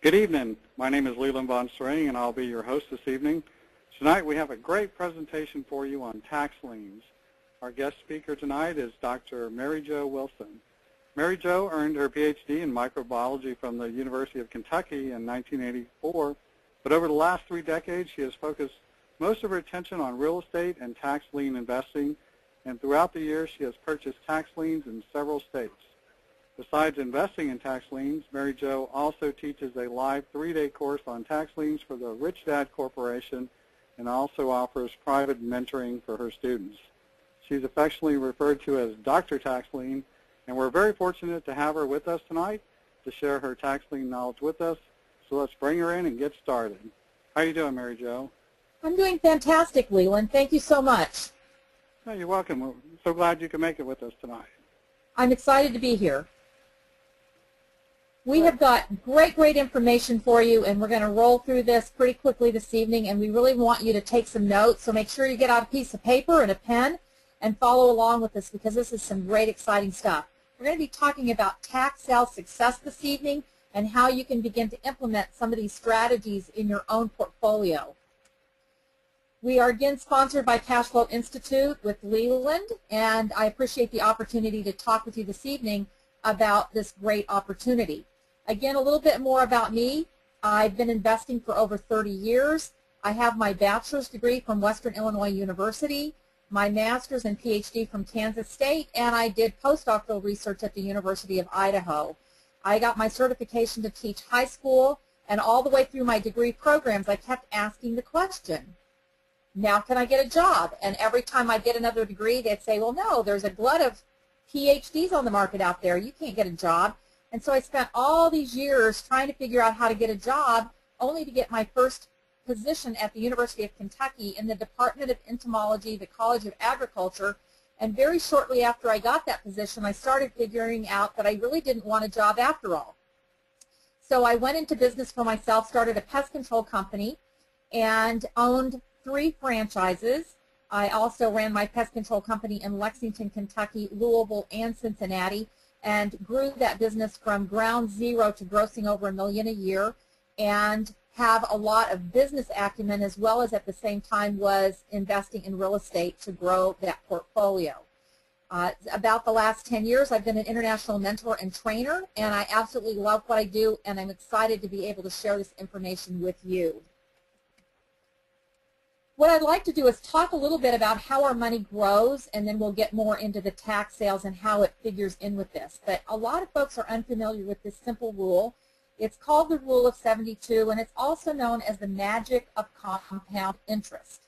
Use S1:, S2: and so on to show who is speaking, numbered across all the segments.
S1: Good evening. My name is Leland Von String, and I'll be your host this evening. Tonight we have a great presentation for you on tax liens. Our guest speaker tonight is Dr. Marijo Wilson. Marijo earned her PhD in microbiology from the University of Kentucky in 1984, but over the last 3 decades she has focused most of her attention on real estate and tax lien investing, and throughout the years she has purchased tax liens in several states. Besides investing in tax liens, Marijo also teaches a live 3-day course on tax liens for the Rich Dad Corporation and also offers private mentoring for her students. She's affectionately referred to as Dr. Tax Lien, and we're very fortunate to have her with us tonight to share her tax lien knowledge with us. So let's bring her in and get started. How are you doing, Marijo?
S2: I'm doing fantastic, Leland. Thank you so much.
S1: Oh, you're welcome. We're so glad you can make it with us tonight.
S2: I'm excited to be here. We have got great information for you, and we're going to roll through this pretty quickly this evening, and we really want you to take some notes, so make sure you get out a piece of paper and a pen and follow along with this, because this is some great, exciting stuff. We're going to be talking about tax sale success this evening and how you can begin to implement some of these strategies in your own portfolio. We are again sponsored by Cashflow Institute with Leland, and I appreciate the opportunity to talk with you this evening about this great opportunity. Again, a little bit more about me. I've been investing for over 30 years. I have my bachelor's degree from Western Illinois University, my master's and PhD from Kansas State, and I did postdoctoral research at the University of Idaho. I got my certification to teach high school, and all the way through my degree programs, I kept asking the question, now can I get a job? And every time I get another degree, they'd say, well, no, there's a glut of PhDs on the market out there. You can't get a job. And so I spent all these years trying to figure out how to get a job, only to get my first position at the University of Kentucky in the Department of Entomology, the College of Agriculture. And very shortly after I got that position, I started figuring out that I really didn't want a job after all. So I went into business for myself, started a pest control company, and owned 3 franchises. I also ran my pest control company in Lexington, Kentucky, Louisville, and Cincinnati, and grew that business from ground zero to grossing over $1 million a year, and have a lot of business acumen, as well as at the same time was investing in real estate to grow that portfolio. About the last 10 years, I've been an international mentor and trainer, and I absolutely love what I do, and I'm excited to be able to share this information with you. What I'd like to do is talk a little bit about how our money grows, and then we'll get more into the tax sales and how it figures in with this. But a lot of folks are unfamiliar with this simple rule. It's called the Rule of 72, and it's also known as the magic of compound interest.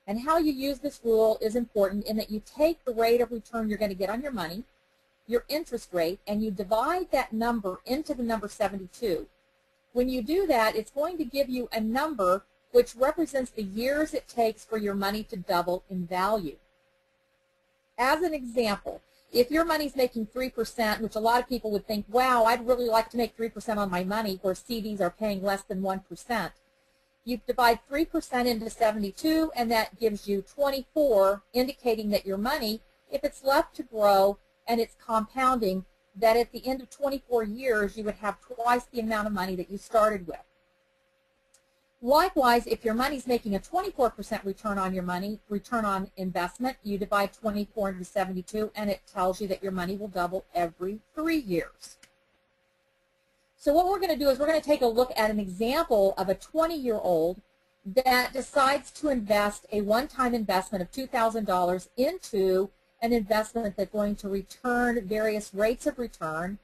S2: And how you use this rule is important in that you take the rate of return you're going to get on your money, your interest rate, and you divide that number into the number 72. When you do that, it's going to give you a number which represents the years it takes for your money to double in value. As an example, if your money's making 3%, which a lot of people would think, wow, I'd really like to make 3% on my money, where CDs are paying less than 1%, you divide 3% into 72, and that gives you 24, indicating that your money, if it's left to grow and it's compounding, that at the end of 24 years, you would have twice the amount of money that you started with. Likewise, if your money's making a 24% return on your money, return on investment, you divide 24 into 72, and it tells you that your money will double every 3 years. So what we're going to do is we're going to take a look at an example of a 20-year-old that decides to invest a one-time investment of $2,000 into an investment that's going to return various rates of return,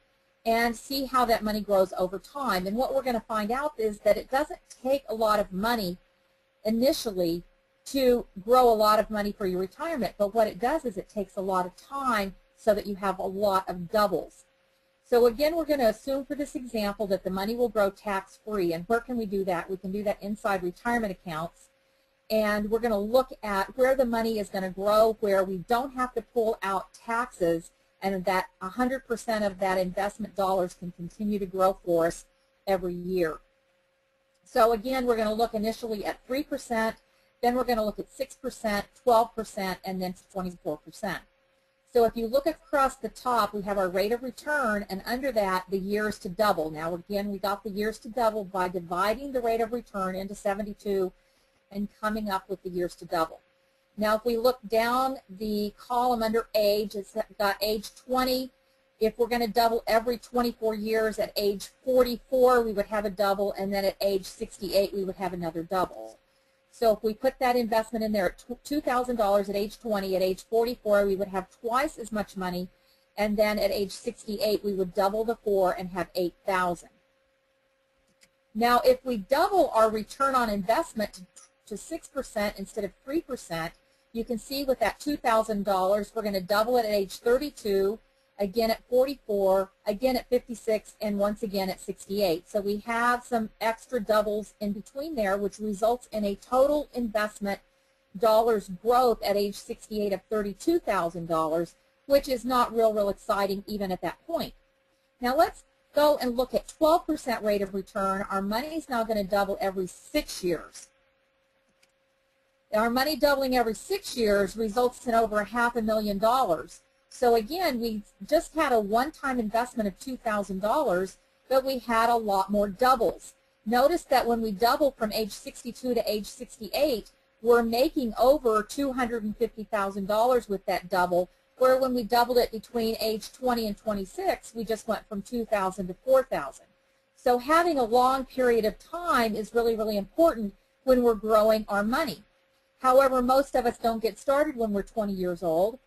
S2: and see how that money grows over time. And what we're going to find out is that it doesn't take a lot of money initially to grow a lot of money for your retirement, but what it does is it takes a lot of time so that you have a lot of doubles. So again, we're going to assume for this example that the money will grow tax-free. And where can we do that? We can do that inside retirement accounts. And we're going to look at where the money is going to grow, where we don't have to pull out taxes, and that 100% of that investment dollars can continue to grow for us every year. So again, we're going to look initially at 3%, then we're going to look at 6%, 12%, and then 24%. So if you look across the top, we have our rate of return, and under that, the years to double. Now, again, we got the years to double by dividing the rate of return into 72 and coming up with the years to double. Now, if we look down the column under age, it's got age 20. If we're going to double every 24 years, at age 44, we would have a double, and then at age 68, we would have another double. So if we put that investment in there at $2,000 at age 20, at age 44, we would have twice as much money, and then at age 68, we would double the 4 and have $8,000. Now, if we double our return on investment to 6% instead of 3%, you can see with that $2,000, we're going to double it at age 32, again at 44, again at 56, and once again at 68. So we have some extra doubles in between there, which results in a total investment dollars growth at age 68 of $32,000, which is not real exciting even at that point. Now let's go and look at 12% rate of return. Our money is now going to double every 6 years. Our money doubling every 6 years results in over $500,000. So again, we just had a one-time investment of $2,000, but we had a lot more doubles. Notice that when we double from age 62 to age 68, we're making over $250,000 with that double, where when we doubled it between age 20 and 26, we just went from $2,000 to $4,000. So having a long period of time is really important when we're growing our money. However, most of us don't get started when we're 20 years old,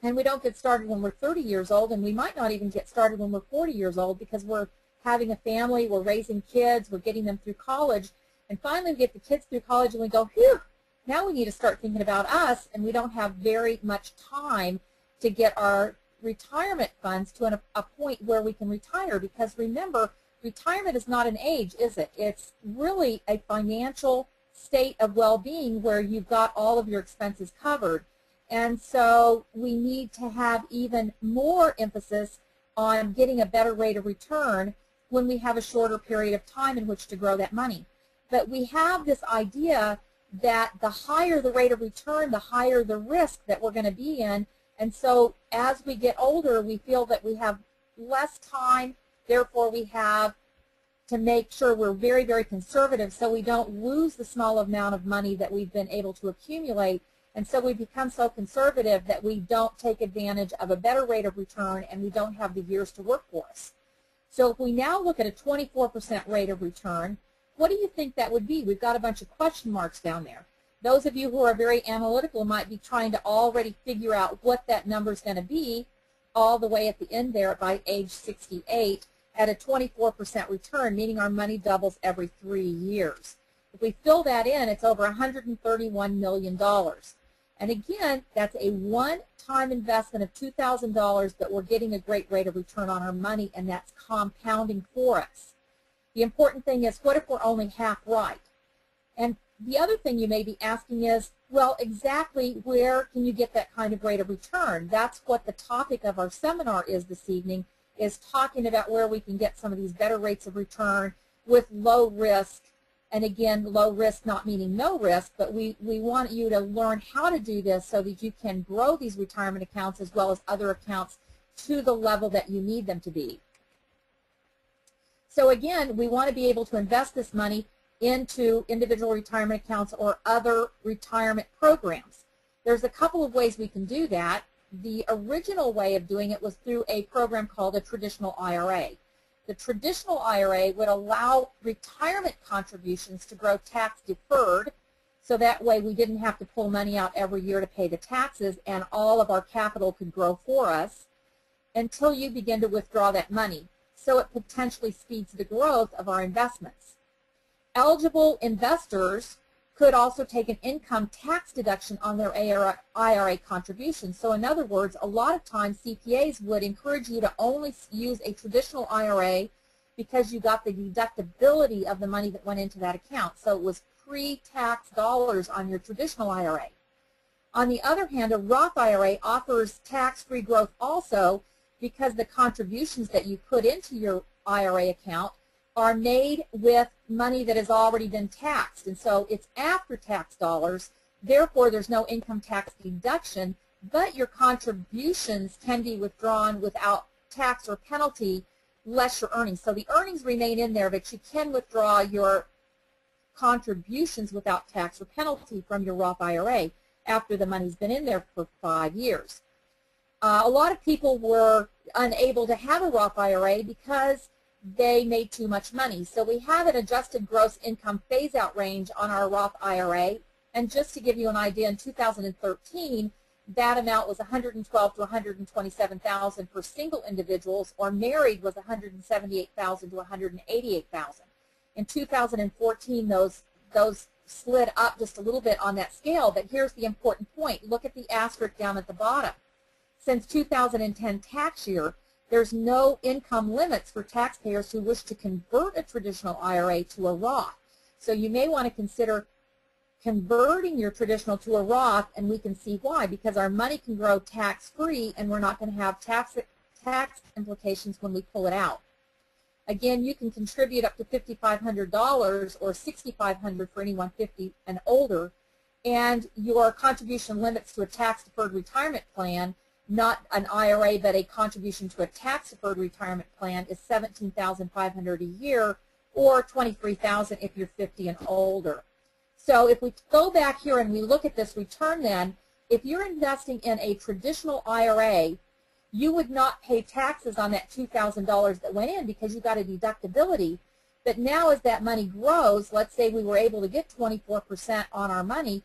S2: and we don't get started when we're 30 years old, and we might not even get started when we're 40 years old because we're having a family, we're raising kids, we're getting them through college, and finally we get the kids through college and we go, phew, now we need to start thinking about us, and we don't have very much time to get our retirement funds to a point where we can retire, because remember, retirement is not an age, is it? It's really a financial state of well-being where you've got all of your expenses covered. And so we need to have even more emphasis on getting a better rate of return when we have a shorter period of time in which to grow that money. But we have this idea that the higher the rate of return, the higher the risk that we're going to be in. And so as we get older, we feel that we have less time, therefore we have to make sure we're very conservative so we don't lose the small amount of money that we've been able to accumulate. And so we become so conservative that we don't take advantage of a better rate of return, and we don't have the years to work for us. So if we now look at a 24% rate of return, what do you think that would be? We've got a bunch of question marks down there. Those of you who are very analytical might be trying to already figure out what that number is going to be all the way at the end there by age 68 at a 24% return, meaning our money doubles every 3 years. If we fill that in, it's over $131 million. And again, that's a one-time investment of $2,000, but we're getting a great rate of return on our money, and that's compounding for us. The important thing is, what if we're only half right? And the other thing you may be asking is, well, exactly where can you get that kind of rate of return? That's what the topic of our seminar is this evening, is talking about where we can get some of these better rates of return with low risk. And again, low risk not meaning no risk, but we want you to learn how to do this so that you can grow these retirement accounts as well as other accounts to the level that you need them to be. So again, we want to be able to invest this money into individual retirement accounts or other retirement programs. There's a couple of ways we can do that. The original way of doing it was through a program called a traditional IRA. The traditional IRA would allow retirement contributions to grow tax deferred, so that way we didn't have to pull money out every year to pay the taxes, and all of our capital could grow for us until you begin to withdraw that money. So it potentially speeds the growth of our investments. Eligible investors could also take an income tax deduction on their IRA contributions. So in other words, a lot of times CPAs would encourage you to only use a traditional IRA because you got the deductibility of the money that went into that account. So it was pre-tax dollars on your traditional IRA. On the other hand, a Roth IRA offers tax-free growth also because the contributions that you put into your IRA account are made with money that has already been taxed, and so it's after tax dollars, therefore there's no income tax deduction, but your contributions can be withdrawn without tax or penalty less your earnings. So the earnings remain in there, but you can withdraw your contributions without tax or penalty from your Roth IRA after the money's been in there for 5 years. A lot of people were unable to have a Roth IRA because they made too much money. So we have an adjusted gross income phase-out range on our Roth IRA. And just to give you an idea, in 2013, that amount was $112,000 to $127,000 for single individuals, or married was $178,000 to $188,000. In 2014, those slid up just a little bit on that scale, but here's the important point. Look at the asterisk down at the bottom. Since 2010 tax year, there's no income limits for taxpayers who wish to convert a traditional IRA to a Roth. So you may want to consider converting your traditional to a Roth, and we can see why, because our money can grow tax-free and we're not going to have tax implications when we pull it out. Again, you can contribute up to $5,500 or $6,500 for anyone 50 and older, and your contribution limits to a tax-deferred retirement plan, not an IRA but a contribution to a tax-deferred retirement plan, is $17,500 a year or $23,000 if you're 50 and older. So if we go back here and we look at this return then, if you're investing in a traditional IRA, you would not pay taxes on that $2,000 that went in because you got a deductibility. But now as that money grows, let's say we were able to get 24% on our money,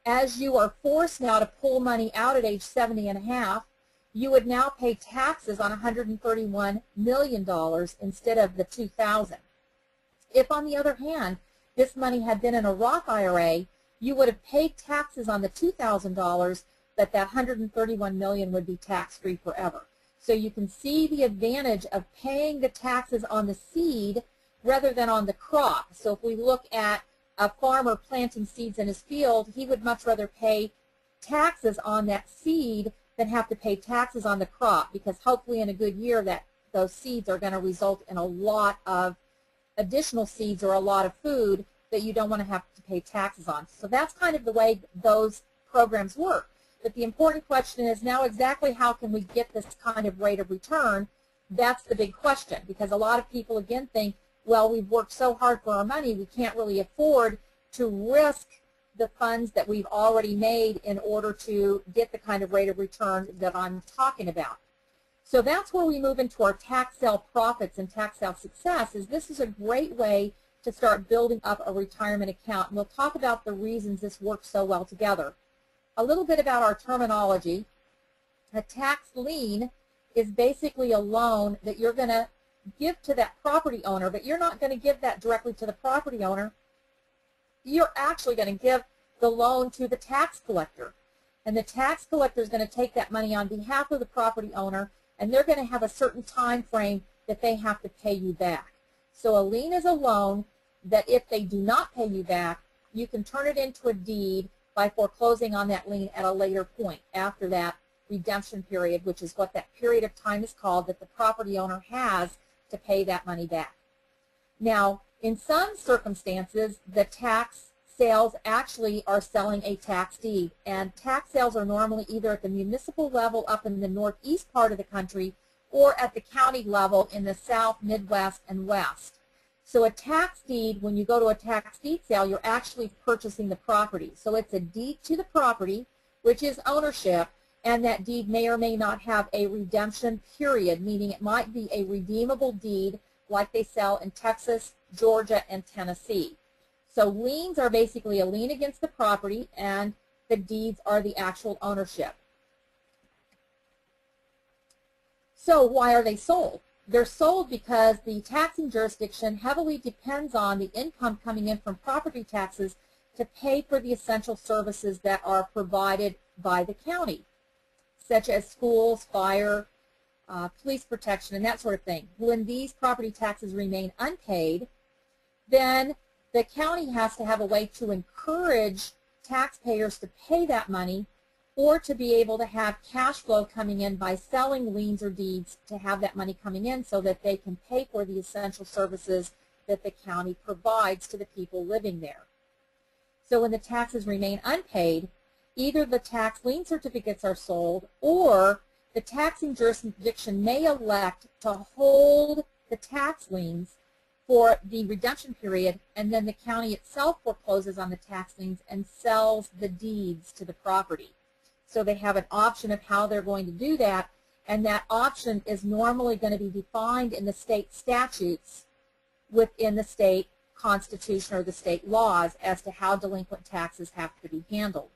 S2: as you are forced now to pull money out at age 70 and a half, you would now pay taxes on $131 million instead of the $2,000. If, on the other hand, this money had been in a Roth IRA, you would have paid taxes on the $2,000, but that $131 million would be tax-free forever. So you can see the advantage of paying the taxes on the seed rather than on the crop. So if we look at a farmer planting seeds in his field, he would much rather pay taxes on that seed than have to pay taxes on the crop, because hopefully in a good year that those seeds are going to result in a lot of additional seeds or a lot of food that you don't want to have to pay taxes on. So that's kind of the way those programs work. But the important question is now exactly how can we get this kind of rate of return? That's the big question, because a lot of people again think, well, we've worked so hard for our money, we can't really afford to risk the funds that we've already made in order to get the kind of rate of return that I'm talking about. So that's where we move into our tax sale profits and tax sale success. Is this is a great way to start building up a retirement account. And we'll talk about the reasons this works so well together. A little bit about our terminology. A tax lien is basically a loan that you're going to give to that property owner, but you're not going to give that directly to the property owner. You're actually going to give the loan to the tax collector. And the tax collector is going to take that money on behalf of the property owner, and they're going to have a certain time frame that they have to pay you back. So a lien is a loan that if they do not pay you back, you can turn it into a deed by foreclosing on that lien at a later point after that redemption period, which is what that period of time is called, that the property owner has to pay that money back. Now, in some circumstances, the tax sales actually are selling a tax deed, and tax sales are normally either at the municipal level up in the northeast part of the country or at the county level in the south, midwest, and west. So a tax deed, when you go to a tax deed sale, you're actually purchasing the property. So it's a deed to the property, which is ownership, and that deed may or may not have a redemption period, meaning it might be a redeemable deed like they sell in Texas, Georgia, and Tennessee. So liens are basically a lien against the property, and the deeds are the actual ownership. So why are they sold? They're sold because the taxing jurisdiction heavily depends on the income coming in from property taxes to pay for the essential services that are provided by the county, such as schools, fire, police protection, and that sort of thing. When these property taxes remain unpaid, then the county has to have a way to encourage taxpayers to pay that money, or to be able to have cash flow coming in by selling liens or deeds to have that money coming in so that they can pay for the essential services that the county provides to the people living there. So when the taxes remain unpaid, either the tax lien certificates are sold, or the taxing jurisdiction may elect to hold the tax liens for the redemption period, and then the county itself forecloses on the tax liens and sells the deeds to the property. So they have an option of how they're going to do that, and that option is normally going to be defined in the state statutes within the state constitution or the state laws as to how delinquent taxes have to be handled.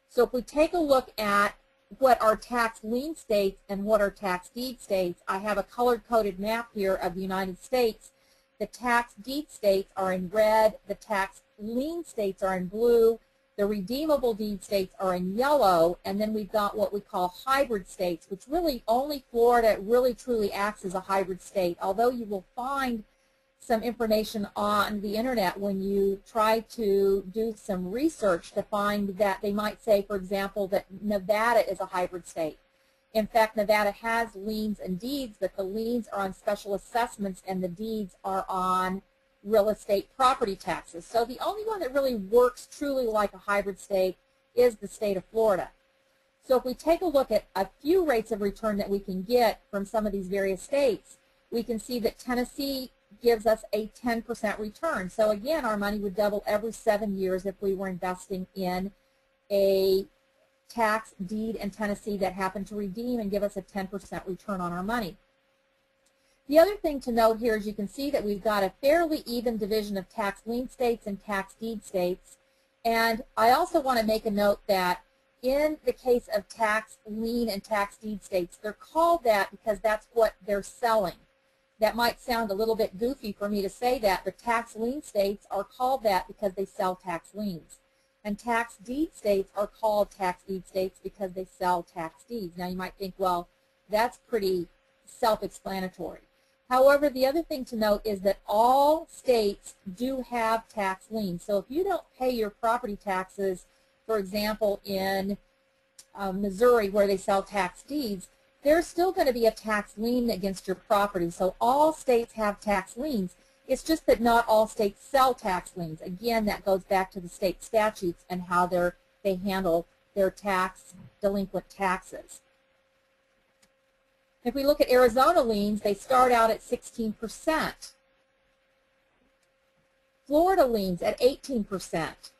S2: So if we take a look at what our tax lien states and what our tax deed states, I have a color-coded map here of the United States. The tax deed states are in red, the tax lien states are in blue, the redeemable deed states are in yellow, and then we've got what we call hybrid states, which really only Florida really truly acts as a hybrid state, although you will find some information on the internet when you try to do some research to find that they might say, for example, that Nevada is a hybrid state. In fact, Nevada has liens and deeds, but the liens are on special assessments and the deeds are on real estate property taxes. So the only one that really works truly like a hybrid state is the state of Florida. So if we take a look at a few rates of return that we can get from some of these various states, we can see that Tennessee gives us a 10% return. So again, our money would double every 7 years if we were investing in a tax deed in Tennessee that happened to redeem and give us a 10% return on our money. The other thing to note here is you can see that we've got a fairly even division of tax lien states and tax deed states. And I also want to make a note that in the case of tax lien and tax deed states, they're called that because that's what they're selling. That might sound a little bit goofy for me to say that, but tax lien states are called that because they sell tax liens. And tax deed states are called tax deed states because they sell tax deeds. Now you might think, well, that's pretty self-explanatory. However, the other thing to note is that all states do have tax liens. So if you don't pay your property taxes, for example, in Missouri where they sell tax deeds, there's still going to be a tax lien against your property. So all states have tax liens. It's just that not all states sell tax liens. Again, that goes back to the state statutes and how they handle their delinquent taxes. If we look at Arizona liens, they start out at 16%. Florida liens at 18%.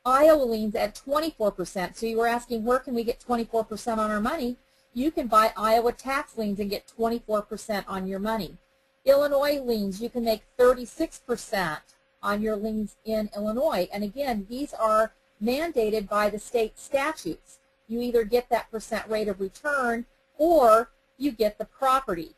S2: Iowa liens at 24%. So you were asking, where can we get 24% on our money? You can buy Iowa tax liens and get 24% on your money. Illinois liens, you can make 36% on your liens in Illinois. And again, these are mandated by the state statutes. You either get that percent rate of return or you get the property.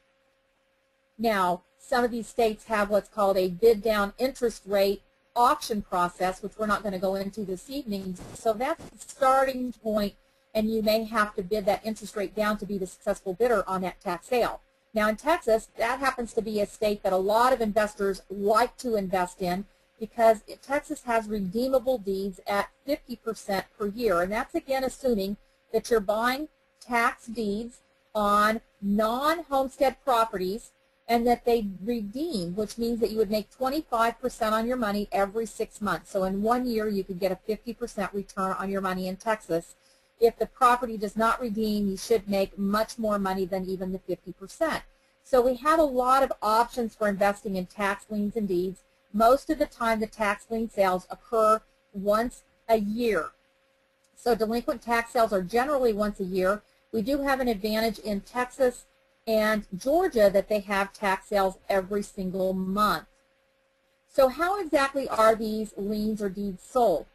S2: Now, some of these states have what's called a bid down interest rate auction process, which we're not going to go into this evening. So that's the starting point, and you may have to bid that interest rate down to be the successful bidder on that tax sale. Now in Texas, that happens to be a state that a lot of investors like to invest in because Texas has redeemable deeds at 50% per year. And that's again assuming that you're buying tax deeds on non-homestead properties and that they redeem, which means that you would make 25% on your money every 6 months. So in 1 year, you could get a 50% return on your money in Texas. If the property does not redeem, you should make much more money than even the 50%. So we have a lot of options for investing in tax liens and deeds. Most of the time, the tax lien sales occur once a year. So delinquent tax sales are generally once a year. We do have an advantage in Texas and Georgia that they have tax sales every single month. So how exactly are these liens or deeds sold?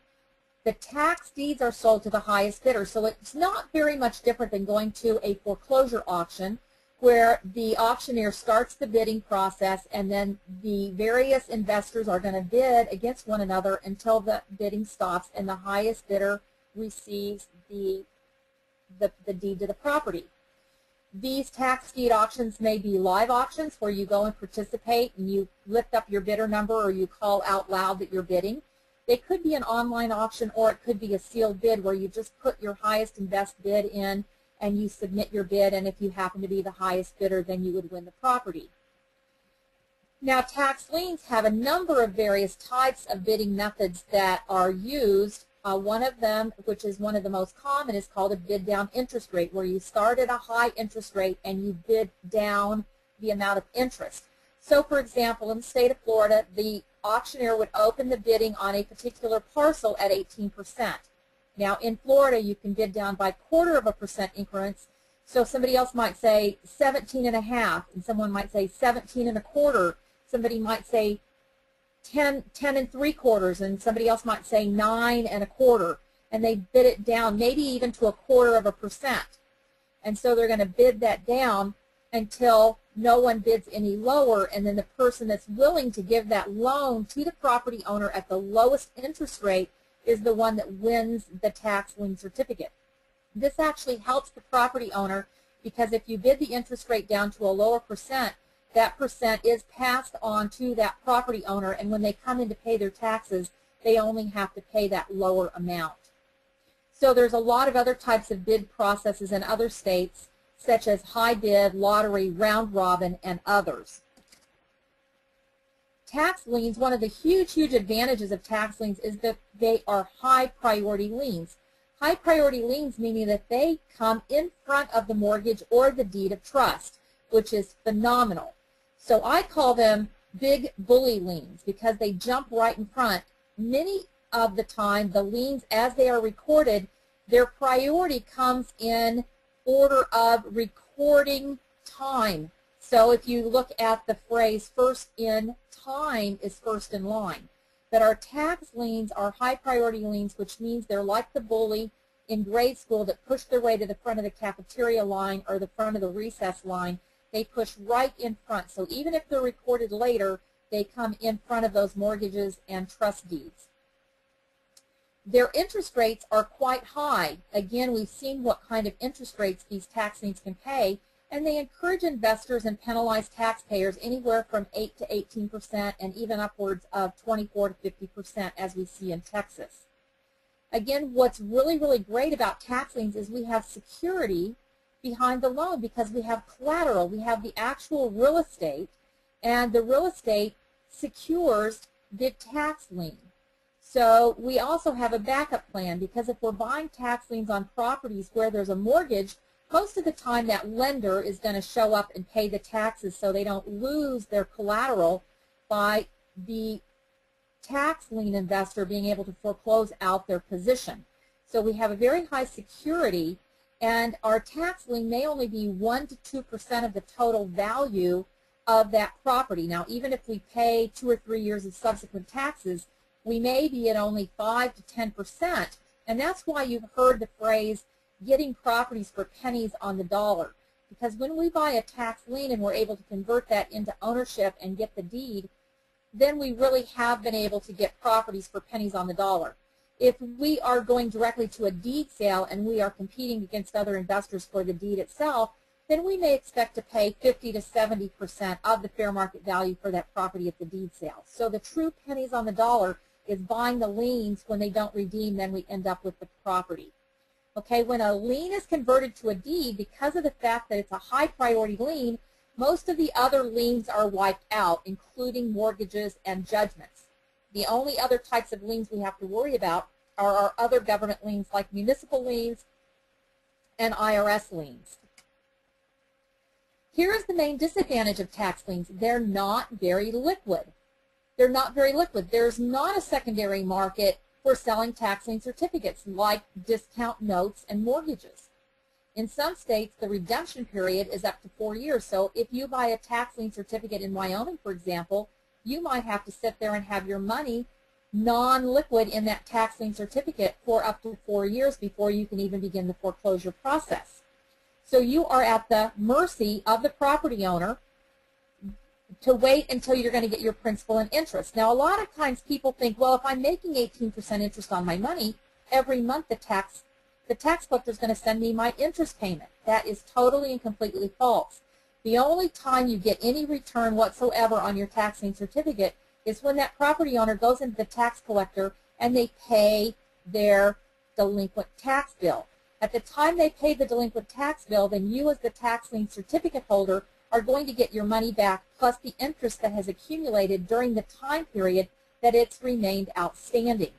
S2: The tax deeds are sold to the highest bidder, so it's not very much different than going to a foreclosure auction where the auctioneer starts the bidding process and then the various investors are going to bid against one another until the bidding stops and the highest bidder receives the deed to the property. These tax deed auctions may be live auctions where you go and participate and you lift up your bidder number or you call out loud that you're bidding. They could be an online auction or it could be a sealed bid where you just put your highest and best bid in and you submit your bid, and if you happen to be the highest bidder, then you would win the property. Now, tax liens have a number of various types of bidding methods that are used One of them, which is one of the most common, is called a bid down interest rate, where you start at a high interest rate and you bid down the amount of interest. So, for example, in the state of Florida, the auctioneer would open the bidding on a particular parcel at 18%. Now, in Florida, you can bid down by 0.25% increments. So somebody else might say 17.5, and someone might say 17.25. Somebody might say 10 3/4, and somebody else might say 9.25, and they bid it down maybe even to 0.25%. And so they're going to bid that down until no one bids any lower, and then the person that's willing to give that loan to the property owner at the lowest interest rate is the one that wins the tax lien certificate. This actually helps the property owner, because if you bid the interest rate down to a lower percent, that percent is passed on to that property owner, and when they come in to pay their taxes, they only have to pay that lower amount. So there's a lot of other types of bid processes in other states, such as high bid, lottery, round robin, and others. Tax liens, one of the huge advantages of tax liens is that they are high priority liens. High priority liens meaning that they come in front of the mortgage or the deed of trust, which is phenomenal. So I call them big bully liens because they jump right in front. Many of the time, the liens, as they are recorded, their priority comes in order of recording time. So if you look at the phrase first in time is first in line. But our tax liens are high priority liens, which means they're like the bully in grade school that push their way to the front of the cafeteria line or the front of the recess line. They push right in front. So even if they're recorded later, they come in front of those mortgages and trust deeds. Their interest rates are quite high. Again, we've seen what kind of interest rates these tax liens can pay, and they encourage investors and penalize taxpayers anywhere from 8 to 18% and even upwards of 24 to 50%, as we see in Texas. Again, what's really great about tax liens is we have security behind the loan because we have collateral. We have the actual real estate, and the real estate secures the tax lien. So we also have a backup plan, because if we're buying tax liens on properties where there's a mortgage, most of the time that lender is going to show up and pay the taxes so they don't lose their collateral by the tax lien investor being able to foreclose out their position. So we have a very high security, and our tax lien may only be 1 to 2% of the total value of that property. Now, even if we pay 2 or 3 years of subsequent taxes, we may be at only 5 to 10%, and that's why you've heard the phrase getting properties for pennies on the dollar, because when we buy a tax lien and we're able to convert that into ownership and get the deed, then we really have been able to get properties for pennies on the dollar. If we are going directly to a deed sale and we are competing against other investors for the deed itself, then we may expect to pay 50 to 70% of the fair market value for that property at the deed sale. So the true pennies on the dollar is buying the liens. When they don't redeem, then we end up with the property. Okay, when a lien is converted to a deed, because of the fact that it's a high priority lien, most of the other liens are wiped out, including mortgages and judgments. The only other types of liens we have to worry about are our other government liens, like municipal liens and IRS liens. Here is the main disadvantage of tax liens. They're not very liquid. They're not very liquid. There's not a secondary market for selling tax lien certificates like discount notes and mortgages. In some states, the redemption period is up to 4 years. So if you buy a tax lien certificate in Wyoming, for example, you might have to sit there and have your money non-liquid in that tax lien certificate for up to 4 years before you can even begin the foreclosure process. So you are at the mercy of the property owner to wait until you're going to get your principal and interest. Now, a lot of times people think, well, if I'm making 18% interest on my money, every month the tax collector is going to send me my interest payment. That is totally and completely false. The only time you get any return whatsoever on your tax lien certificate is when that property owner goes into the tax collector and they pay their delinquent tax bill. At the time they pay the delinquent tax bill, then you as the tax lien certificate holder are going to get your money back plus the interest that has accumulated during the time period that it's remained outstanding.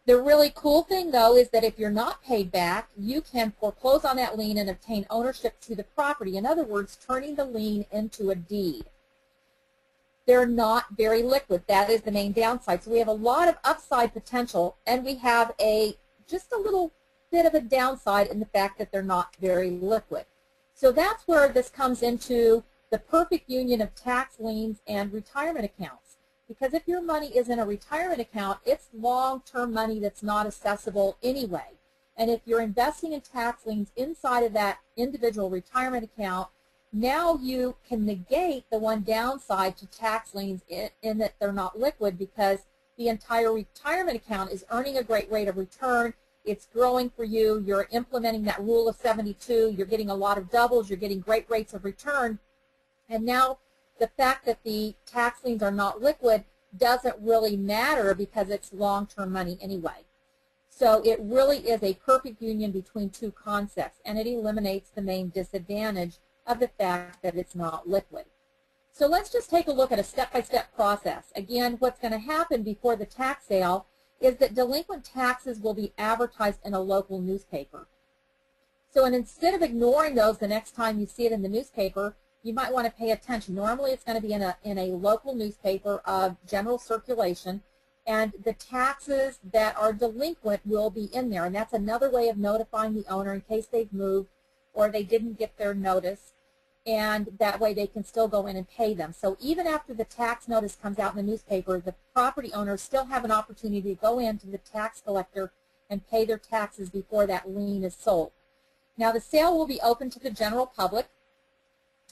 S2: The really cool thing, though, is that if you're not paid back, you can foreclose on that lien and obtain ownership to the property. In other words, turning the lien into a deed. They're not very liquid. That is the main downside. So we have a lot of upside potential, and we have just a little bit of a downside in the fact that they're not very liquid. So that's where this comes into the perfect union of tax liens and retirement accounts. Because if your money is in a retirement account, it's long-term money that's not accessible anyway. And if you're investing in tax liens inside of that individual retirement account, now you can negate the one downside to tax liens in that they're not liquid, because the entire retirement account is earning a great rate of return. It's growing for you. You're implementing that rule of 72. You're getting a lot of doubles. You're getting great rates of return. And now the fact that the tax liens are not liquid doesn't really matter because it's long-term money anyway. So it really is a perfect union between two concepts, and it eliminates the main disadvantage of the fact that it's not liquid. So let's just take a look at a step-by-step process. Again, what's going to happen before the tax sale is that delinquent taxes will be advertised in a local newspaper. So instead of ignoring those the next time you see it in the newspaper, you might want to pay attention. Normally it's going to be in a local newspaper of general circulation, and the taxes that are delinquent will be in there. And that's another way of notifying the owner in case they've moved or they didn't get their notice, and that way they can still go in and pay them. So even after the tax notice comes out in the newspaper, the property owners still have an opportunity to go in to the tax collector and pay their taxes before that lien is sold. Now the sale will be open to the general public,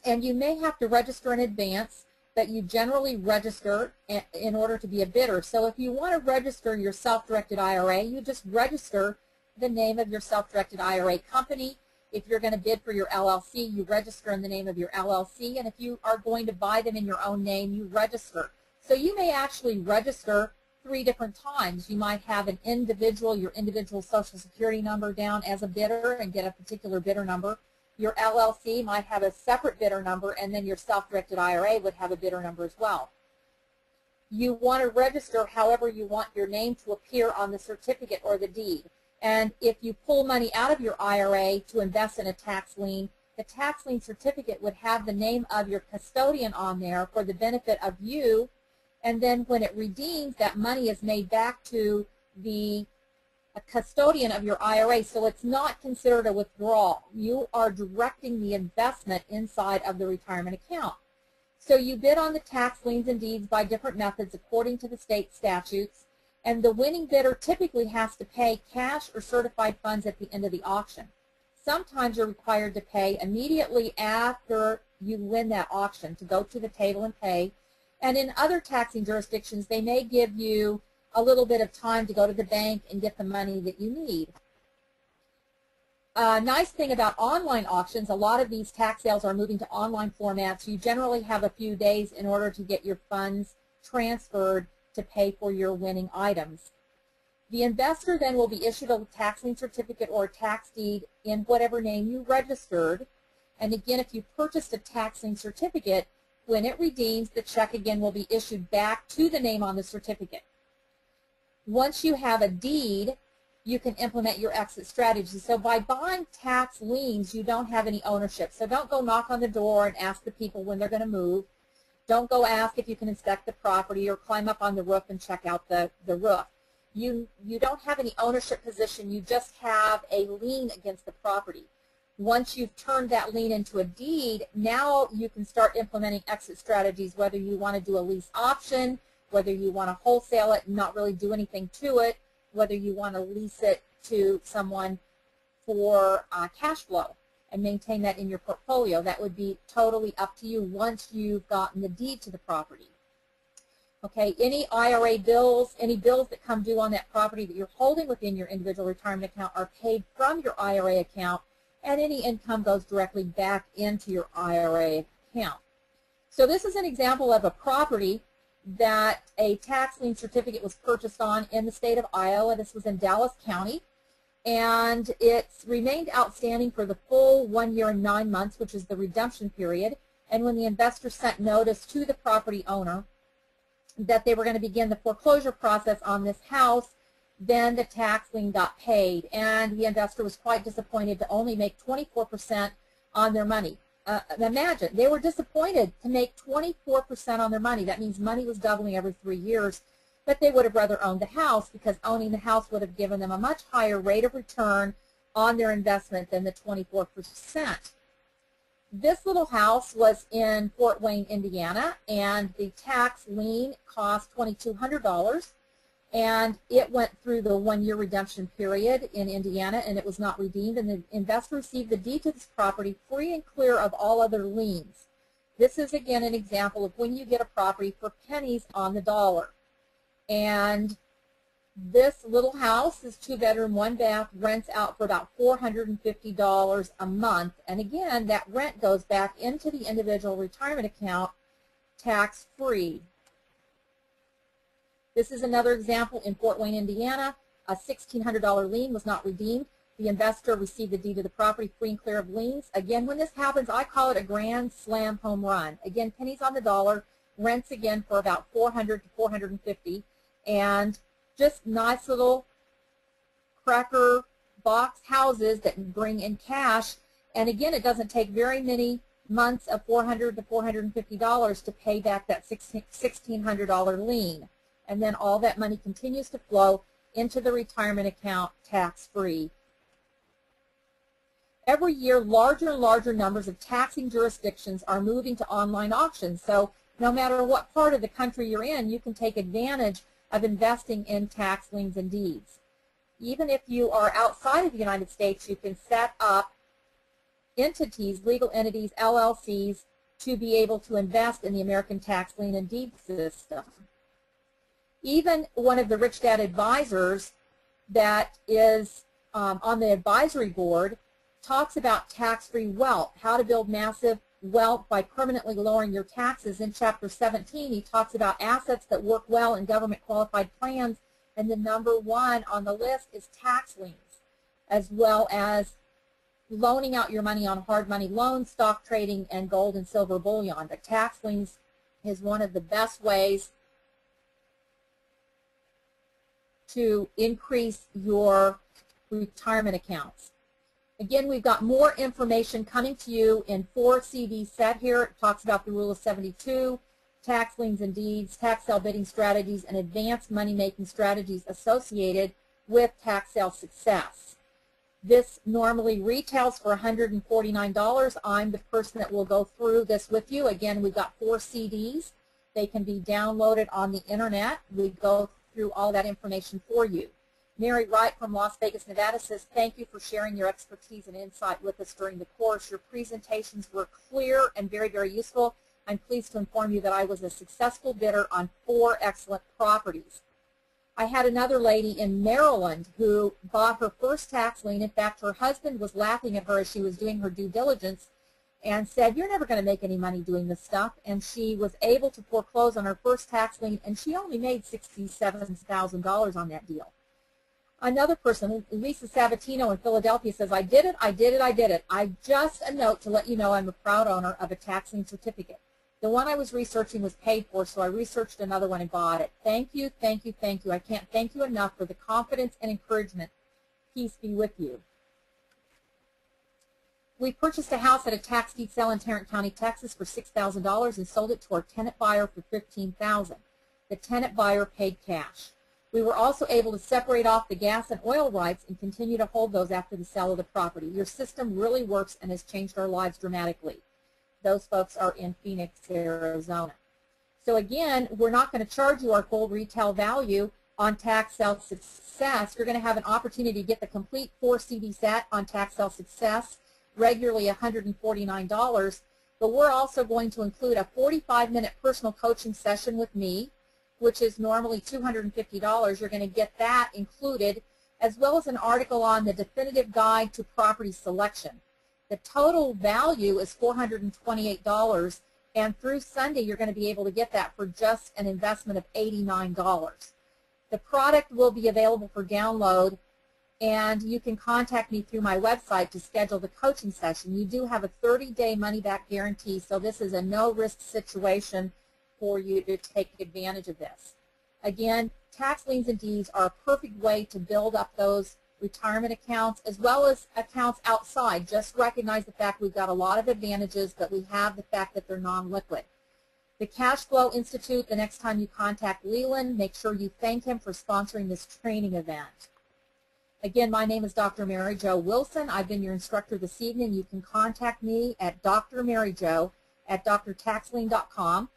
S2: and you may have to register in advance, but you generally register in order to be a bidder. So if you want to register your self-directed IRA, you just register the name of your self-directed IRA company. If you're going to bid for your LLC, you register in the name of your LLC, and if you are going to buy them in your own name, you register. So you may actually register 3 different times. You might have an individual, your individual Social Security number down as a bidder and get a particular bidder number. Your LLC might have a separate bidder number, and then your self-directed IRA would have a bidder number as well. You want to register however you want your name to appear on the certificate or the deed. And if you pull money out of your IRA to invest in a tax lien, the tax lien certificate would have the name of your custodian on there for the benefit of you, and then when it redeems, that money is made back to the custodian of your IRA, so it's not considered a withdrawal. You are directing the investment inside of the retirement account. So you bid on the tax liens and deeds by different methods according to the state statutes, and the winning bidder typically has to pay cash or certified funds at the end of the auction. Sometimes you're required to pay immediately after you win that auction, to go to the table and pay, and in other taxing jurisdictions they may give you a little bit of time to go to the bank and get the money that you need. Nice thing about online auctions, a lot of these tax sales are moving to online formats. You generally have a few days in order to get your funds transferred to pay for your winning items. The investor then will be issued a tax lien certificate or a tax deed in whatever name you registered. And again, if you purchased a tax lien certificate, when it redeems, the check again will be issued back to the name on the certificate. Once you have a deed, you can implement your exit strategy. So by buying tax liens, you don't have any ownership. So don't go knock on the door and ask the people when they're going to move. Don't go ask if you can inspect the property or climb up on the roof and check out the roof. You don't have any ownership position. You just have a lien against the property. Once you've turned that lien into a deed, now you can start implementing exit strategies, whether you want to do a lease option, whether you want to wholesale it and not really do anything to it, whether you want to lease it to someone for cash flow and maintain that in your portfolio. That would be totally up to you once you've gotten the deed to the property. Okay, any IRA bills, any bills that come due on that property that you're holding within your individual retirement account are paid from your IRA account, and any income goes directly back into your IRA account. So this is an example of a property that a tax lien certificate was purchased on in the state of Iowa. This was in Dallas County, and it's remained outstanding for the full 1 year and 9 months, which is the redemption period. And when the investor sent notice to the property owner that they were going to begin the foreclosure process on this house, then the tax lien got paid, and the investor was quite disappointed to only make 24% on their money. Imagine, they were disappointed to make 24% on their money. That means money was doubling every 3 years, but they would have rather owned the house, because owning the house would have given them a much higher rate of return on their investment than the 24%. This little house was in Fort Wayne, Indiana, and the tax lien cost $2,200, and it went through the 1-year redemption period in Indiana, and it was not redeemed, and the investor received the deed to this property free and clear of all other liens. This is, again, an example of when you get a property for pennies on the dollar. And this little house is 2-bedroom, 1-bath, rents out for about $450 a month. And again, that rent goes back into the individual retirement account tax-free. This is another example in Fort Wayne, Indiana. A $1,600 lien was not redeemed. The investor received the deed to the property free and clear of liens. Again, when this happens, I call it a grand slam home run. Again, pennies on the dollar, rents again for about $400 to $450, and just nice little cracker box houses that bring in cash. And again, it doesn't take very many months of $400 to $450 to pay back that $1,600 lien. And then all that money continues to flow into the retirement account tax-free. Every year, larger and larger numbers of taxing jurisdictions are moving to online auctions. So no matter what part of the country you're in, you can take advantage of investing in tax liens and deeds. Even if you are outside of the United States, you can set up entities, legal entities, LLCs, to be able to invest in the American tax lien and deed system. Even one of the Rich Dad advisors that is on the advisory board talks about tax-free wealth, how to build massive wealth by permanently lowering your taxes. In Chapter 17, he talks about assets that work well in government-qualified plans, and the number 1 on the list is tax liens, as well as loaning out your money on hard money loans, stock trading, and gold and silver bullion. But tax liens is one of the best ways to increase your retirement accounts. Again, we've got more information coming to you in 4 CD set here. It talks about the Rule of 72, tax liens and deeds, tax sale bidding strategies, and advanced money-making strategies associated with tax sale success. This normally retails for $149. I'm the person that will go through this with you. Again, we've got 4 CDs. They can be downloaded on the internet. We go through all that information for you. Mary Wright from Las Vegas, Nevada says, thank you for sharing your expertise and insight with us during the course. Your presentations were clear and very, very useful. I'm pleased to inform you that I was a successful bidder on 4 excellent properties. I had another lady in Maryland who bought her first tax lien. In fact, her husband was laughing at her as she was doing her due diligence and said, you're never going to make any money doing this stuff. And she was able to foreclose on her first tax lien, and she only made $67,000 on that deal. Another person, Lisa Sabatino in Philadelphia, says, I did it, I did it, I did it. Just a note to let you know I'm a proud owner of a tax lien certificate. The one I was researching was paid for, so I researched another one and bought it. Thank you, thank you, thank you. I can't thank you enough for the confidence and encouragement. Peace be with you. We purchased a house at a tax deed sale in Tarrant County, Texas for $6,000 and sold it to our tenant buyer for $15,000. The tenant buyer paid cash. We were also able to separate off the gas and oil rights and continue to hold those after the sale of the property. Your system really works and has changed our lives dramatically. Those folks are in Phoenix, Arizona. So again, we're not going to charge you our full retail value on tax sale success. You're going to have an opportunity to get the complete 4 CD set on tax sale success, regularly $149. But we're also going to include a 45-minute personal coaching session with me, which is normally $250. You're going to get that included, as well as an article on the definitive guide to property selection. The total value is $428, and through Sunday you're going to be able to get that for just an investment of $89. The product will be available for download, and you can contact me through my website to schedule the coaching session. You do have a 30-day money-back guarantee, so this is a no-risk situation for you to take advantage of this. Again, tax liens and deeds are a perfect way to build up those retirement accounts as well as accounts outside. Just recognize the fact we've got a lot of advantages, but we have the fact that they're non-liquid. The Cash Flow Institute, the next time you contact Leland, make sure you thank him for sponsoring this training event. Again, my name is Dr. Marijo Wilson. I've been your instructor this evening. You can contact me at drmarijo@drtaxlien.com.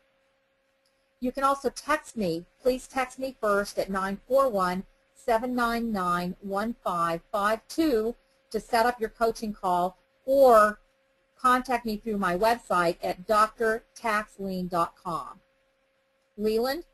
S2: You can also text me. Please text me first at 941-799-1552 to set up your coaching call, or contact me through my website at drtaxlien.com. Leland?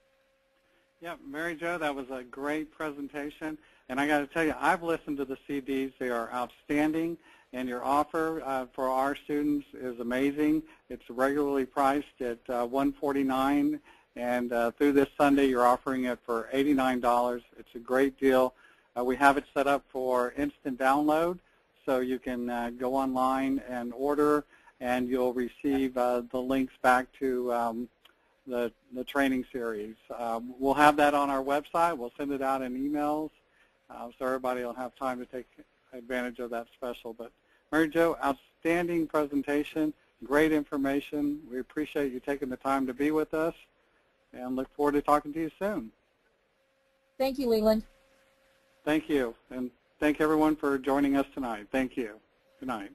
S1: Yeah, Mary Jo, that was a great presentation. And I got to tell you, I've listened to the CDs. They are outstanding. And your offer for our students is amazing. It's regularly priced at $149, and through this Sunday, you're offering it for $89. It's a great deal. We have it set up for instant download, so you can go online and order, and you'll receive the links back to the training series. We'll have that on our website. We'll send it out in emails, so everybody will have time to take advantage of that special. But Mary Jo, outstanding presentation, great information. We appreciate you taking the time to be with us, and look forward to talking to you soon.
S2: Thank you, Leland.
S1: Thank you, and thank everyone for joining us tonight. Thank you. Good night.